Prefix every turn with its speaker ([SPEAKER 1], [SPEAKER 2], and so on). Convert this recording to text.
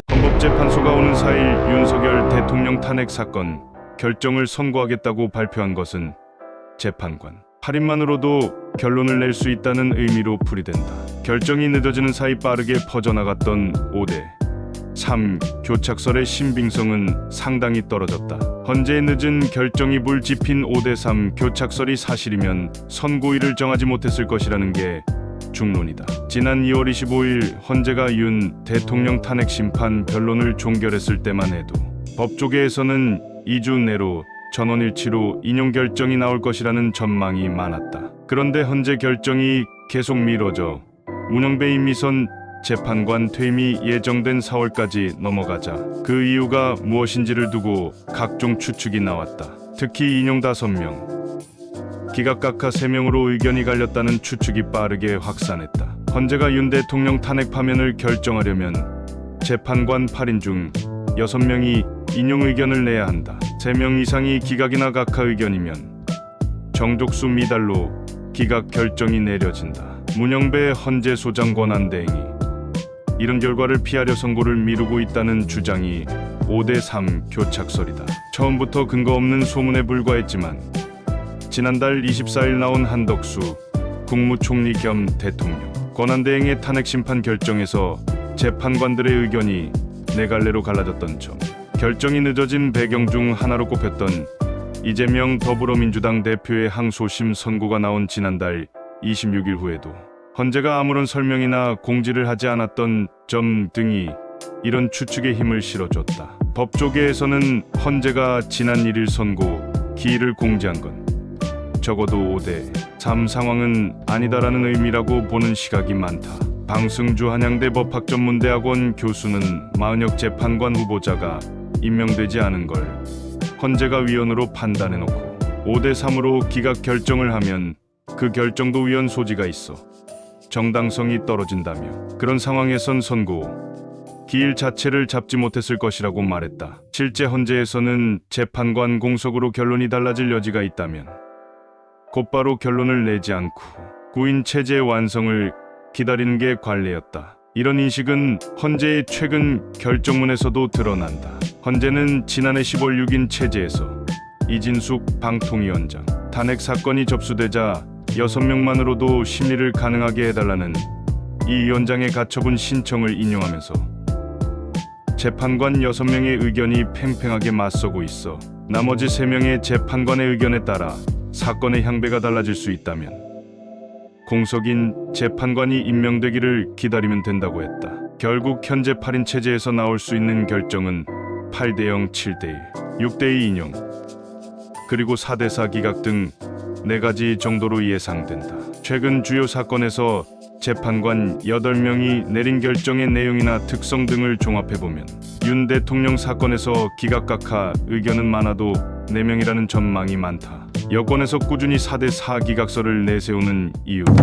[SPEAKER 1] 헌법재판소가 오는 4일 윤석열 대통령 탄핵 사건 결정을 선고하겠다고 발표한 것은 재판관 8인만으로도 결론을 낼 수 있다는 의미로 풀이된다. 결정이 늦어지는 사이 빠르게 퍼져나갔던 5대 3 교착설의 신빙성은 상당히 떨어졌다. 헌재의 늦은 결정이 불 지핀 5대 3 교착설이 사실이면 선고일을 정하지 못했을 것이라는 게 중론이다. 지난 2월 25일 헌재가 윤 대통령 탄핵 심판 변론을 종결했을 때만 해도 법조계에서는 2주 내로 전원일치로 인용 결정이 나올 것이라는 전망이 많았다. 그런데 헌재 결정이 계속 미뤄져 운영배 임미선 재판관 퇴임이 예정된 4월까지 넘어가자 그 이유가 무엇인지를 두고 각종 추측이 나왔다. 특히 인용 5명, 기각각하 3명으로 의견이 갈렸다는 추측이 빠르게 확산했다. 헌재가 윤 대통령 탄핵 파면을 결정하려면 재판관 8인 중 6명이 인용 의견을 내야 한다. 3명 이상이 기각이나 각하 의견이면 정족수 미달로 기각 결정이 내려진다. 문영배 헌재 소장 권한대행이 이런 결과를 피하려 선고를 미루고 있다는 주장이 5대 3 교착설이다. 처음부터 근거 없는 소문에 불과했지만 지난달 24일 나온 한덕수 국무총리 겸 대통령 권한대행의 탄핵 심판 결정에서 재판관들의 의견이 네 갈래로 갈라졌던 점, 결정이 늦어진 배경 중 하나로 꼽혔던 이재명 더불어민주당 대표의 항소심 선고가 나온 지난달 26일 후에도 헌재가 아무런 설명이나 공지를 하지 않았던 점 등이 이런 추측에 힘을 실어줬다. 법조계에서는 헌재가 지난 1일 선고 기일을 공지한 건 적어도 5대 3 상황은 아니다라는 의미라고 보는 시각이 많다. 방승주 한양대 법학전문대학원 교수는 마은혁 재판관 후보자가 임명되지 않은 걸 헌재가 위헌으로 판단해놓고 5대 3으로 기각 결정을 하면 그 결정도 위헌 소지가 있어 정당성이 떨어진다며 그런 상황에선 선고 기일 자체를 잡지 못했을 것이라고 말했다. 실제 헌재에서는 재판관 공석으로 결론이 달라질 여지가 있다면 곧바로 결론을 내지 않고 구인 체제의 완성을 기다리는 게 관례였다. 이런 인식은 헌재의 최근 결정문에서도 드러난다. 헌재는 지난해 10월 6인 체제에서 이진숙 방통위원장 탄핵 사건이 접수되자 6명만으로도 심리를 가능하게 해달라는 이 위원장의 가처분 신청을 인용하면서 재판관 6명의 의견이 팽팽하게 맞서고 있어 나머지 3명의 재판관의 의견에 따라 사건의 향배가 달라질 수 있다면 공석인 재판관이 임명되기를 기다리면 된다고 했다. 결국 현재 8인 체제에서 나올 수 있는 결정은 8대 0, 7대 1, 6대 2 인용, 그리고 4대 4 기각 등 4가지 정도로 예상된다. 최근 주요 사건에서 재판관 8명이 내린 결정의 내용이나 특성 등을 종합해보면 윤 대통령 사건에서 기각각하 의견은 많아도 4명이라는 전망이 많다. 여권에서 꾸준히 4대 4 기각설을 내세우는 이유다.